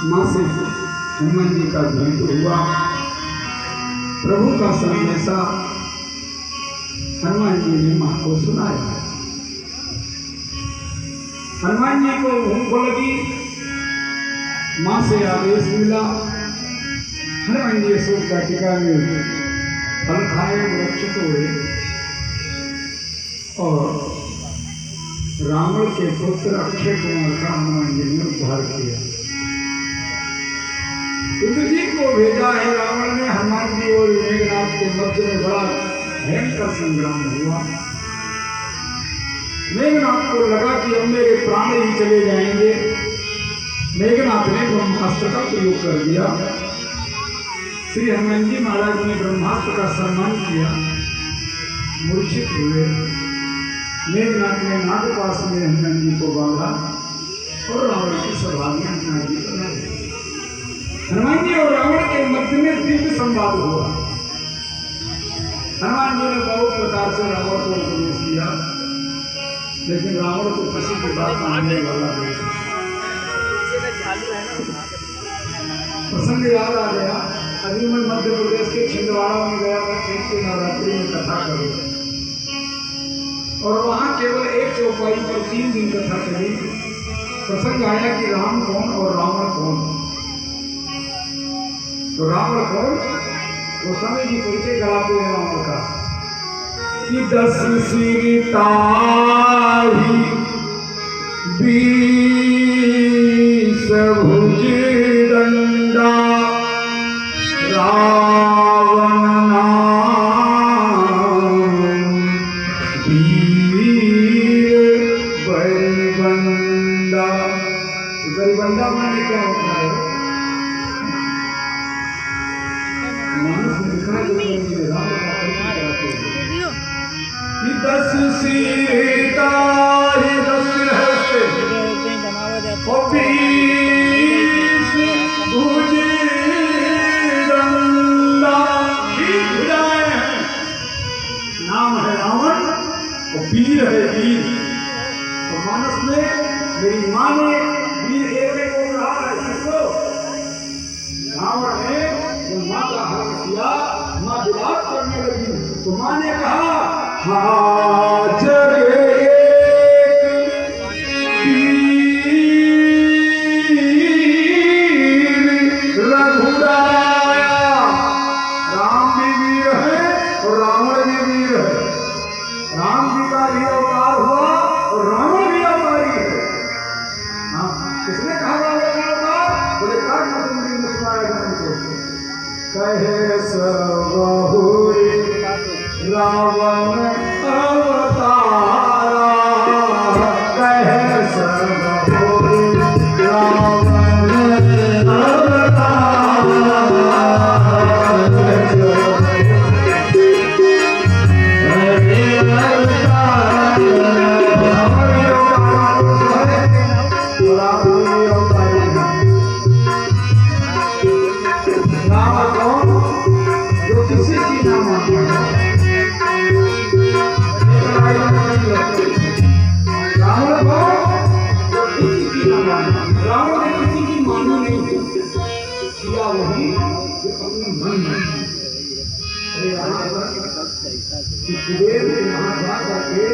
माँ से हनुमान जी का भेंट हुआ। प्रभु का संदेशा हनुमान जी ने माँ को सुनाया। हनुमान जी को भूख लगी, माँ से आदेश मिला। हनुमान जी अशोक वाटिका में फल खाए, वृक्ष तोड़े और रावण के पुत्र अक्षय कुमार का हनुमान जी ने उद्धार किया। इंद्र जी को भेजा है रावण ने। हनुमान जी और मेघनाथ के मध्य में बड़ा भयंकर संग्राम हुआ। मेघनाथ को लगा कि अब मेरे प्राण ही चले जाएंगे। मेघनाथ ने ब्रह्मास्त्र का प्रयोग कर दिया। श्री हनुमान जी महाराज ने ब्रह्मास्त्र का सम्मान किया, मूर्छित हुए। मेघनाथ ने नागपाश में हनुमान जी को बांधा और रावण की सभा में हनुमान जी को लाई। हनुमान जी और रावण के मध्य में दिव्य संवाद हुआ। हनुमान जी ने बहुत प्रकार से रावण को उपदेश दिया, लेकिन रावण को किसी की बात मानने वाला नहीं। प्रसंग याद आ गया। अभी मैं मध्य प्रदेश के छिंदवाड़ा में गया था, चैत के नवरात्रि में कथा करूँ, और वहाँ केवल एक चौपाई पर 3 दिन कथा चली। प्रसंग आया कि राम कौन और रावण कौन। तो रावण कौन, गोस्वामी जी परिचय कराते हैं रावण का कि 10 सिर ताहि 20 भुज दंडा रावण नाम वीर बलबंडा। बलबंडा माने क्या होता है? मानस में लिखा है जो रावण का परिचय कराते हैं कि 10 सिर ताहि 10 हस्त और 20 भुज दंडा। भुजाएं हैं, नाम है रावण और वीर है वीर। और मानस में मेरी माँ ने वीर एक बोल रहा है किसको? रावण ने जब माँ का हरण किया, माँ विलाप करने लगी, तो माँ ने कहा हाजर कहे सबहुरी रावण अवतारा। कहे सबहुरी रावण कुबेर ने यहाँ जा करके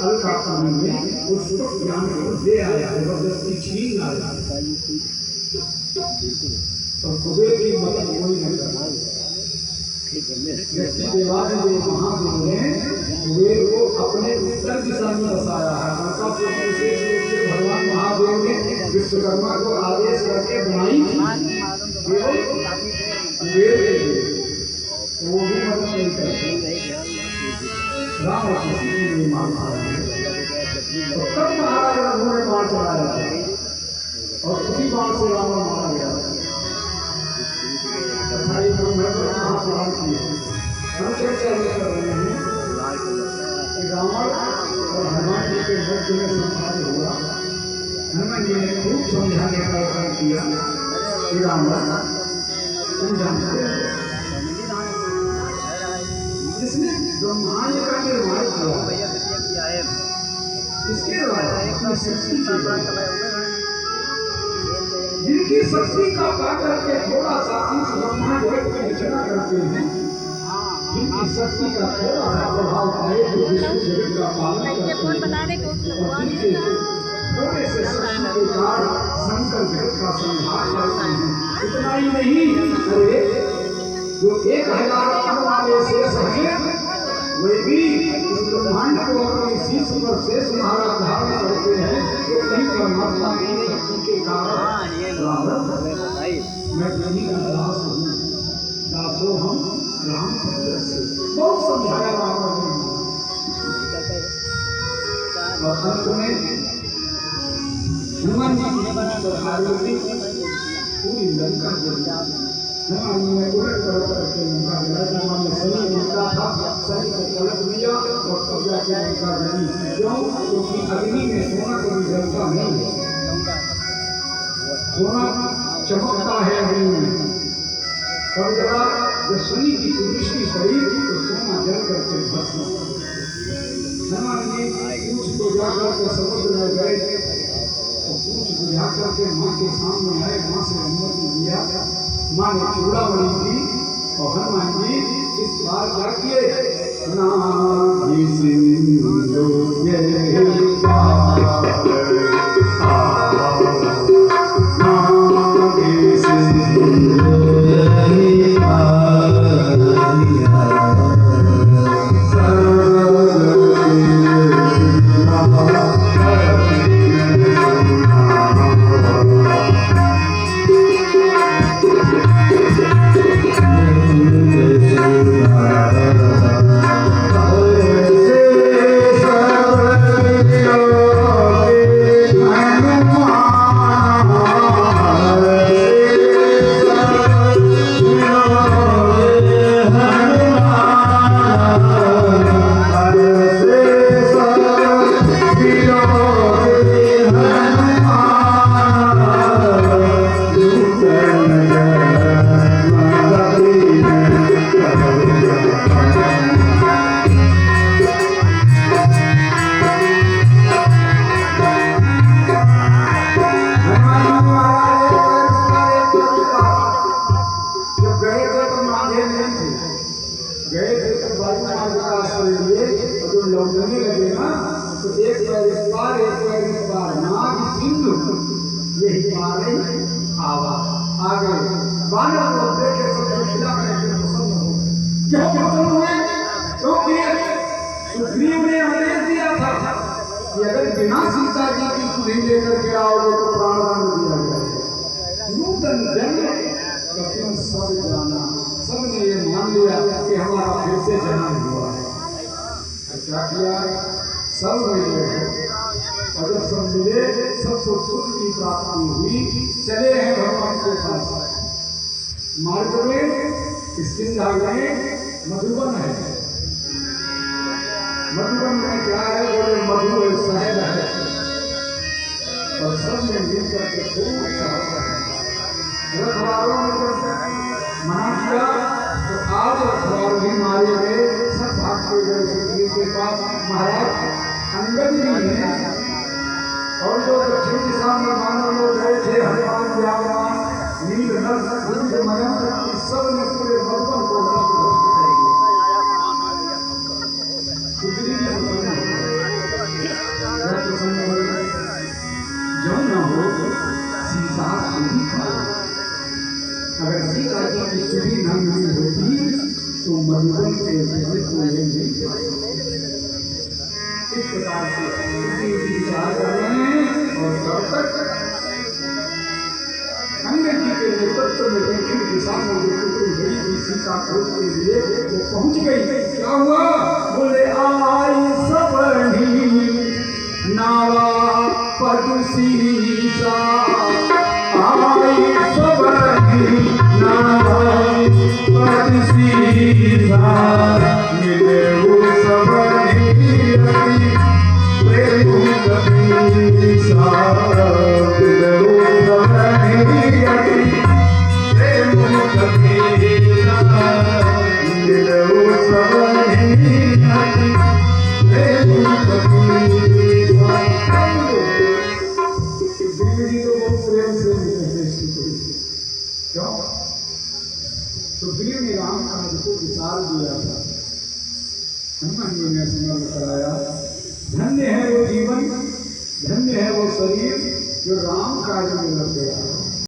अलकापुरी में पुस्तक ज्ञान को दे आया, जबरदस्ती छीन आया। तो कुबेर की मदद कोई नहीं करता। देवादिदेव महादेव ने कुबेर को अपने उत्तर दिशा में बसाया है। अलकापुर विशेष रूप से भगवान महादेव ने विश्वकर्मा को आदेश करके बनाई थी, केवल कुबेर के लिए, तो वो भी मदद नहीं करते। राम किसी को नहीं मानता है। तो तब महाराज रघु ने बाण चलाया था और उसी बाण से रावण मारा गया। हम चर्चा कर रहे हैं कि रावण और हनुमान जी के मध्य में संवाद हुआ। हनुमान जी ने खूब समझाने का प्रयत्न किया कि रावण तुम जानते हो जिसने ब्रह्मांड का निर्माण किया, इसके द्वारा अपनी शक्ति के जिनकी शक्ति का पा करके थोड़ा सा अंश ब्रह्मांड में विचरण करते हैं, जिनकी शक्ति का थोड़ा सा प्रभाव आए तो विष्णु जगत का पालन करते हैं, और जिनके थोड़े से शक्ति के कारण शंकर जगत का संहार करते हैं। इतना ही नहीं, अरे जो 1000 प्राण वाले शेष हैं वे भी इस ब्रह्मांड को अपने शीश पर शेष महाराज धारण करते हैं, तो कहीं परमात्मा की शक्ति के कारण मैं कहीं का दास हूँ, दासो हम राम भद्र से बहुत समझाया राम ने। और अंत में हनुमान जी की पूरी लंका जल हनुमान जी ने उलट पलट करके लंका जला। में सनी लंका था, सनी को पलट दिया और तब जाके लंका जली। क्यों? क्योंकि अग्नि में सोना कभी जलता नहीं है, सोना चमकता है अग्नि में। और जरा जब शनि की दृष्टि पड़ी तो सोना जल करके भस्म। हनुमान जी पूछ को जाकर के समुद्र में गए और पूछ बुझा करके माँ के सामने आए, माँ से अनुमति लिया। माँ ने चूड़ामणि दी और हनुमान जी इस बार क्या किए, लौटने लगे ना तो एक पैर इस पार एक पैर इस पार, नाग सिंधु यही पारे आवा आ गए। बानर को देखे सब खिला करके प्रसन्न हो गए। क्या प्रसन्न हुए? क्योंकि सुग्रीव ने आदेश दिया था कि अगर बिना सीता जी की सुधि लेकर के आओगे तो प्राणदान दिया जाएगा। नूतन जन्म कपिल सब जाना, सबने ये मान लिया कि हमारा फिर से जन्म हुआ है। क्या किया? सब मिले और जब सब मिले सबको सुख की प्राप्ति हुई, चले हैं भगवान के पास। मार्ग में किसकिंधा में मधुबन है। मधुबन में क्या है? बोले मधु शहद है और सब ने मिलकर के खूब अच्छा है। रखवारों ने जब मना किया तो आज रखवार भी मारे गए, सब भाग के गए सुग्रीव के पास। महाराज अंगद जी हैं और जो दक्षिण दिशा में मानव लोग गए थे, हनुमान व्यावान नील नल गुंज मयम, इस सब ने पूरे मधुबन को नष्ट कर दिया। सुग्रीव जो न हो सीता सुधी खाओ। अगर सीता जी की सुधी न मिली होती तो मधुबन के को नहीं पाए। इस प्रकार से विचार कर रहे हैं और तब तक अंगद जी के नेतृत्व में दक्षिण दिशा में जो टुकड़ी गई थी सीता खोज के लिए वो पहुंच गई। क्या हुआ? बोले आई सबनी नावा पद सीसा, आई सबनी नावा पद सीसा, मिले वो सबनी प्रेम कबीसा, मिले वो सबनी प्रेम कबीसा, मिले वो सबनी प्रेम कबीसा। जी तो बहुत प्रेम से सुग्रीव ने राम काज को विचार दिया था। हनुमान जी ने स्मरण कराया, धन्य है वो जीवन, धन्य है वो शरीर जो राम कार्य में लग गया।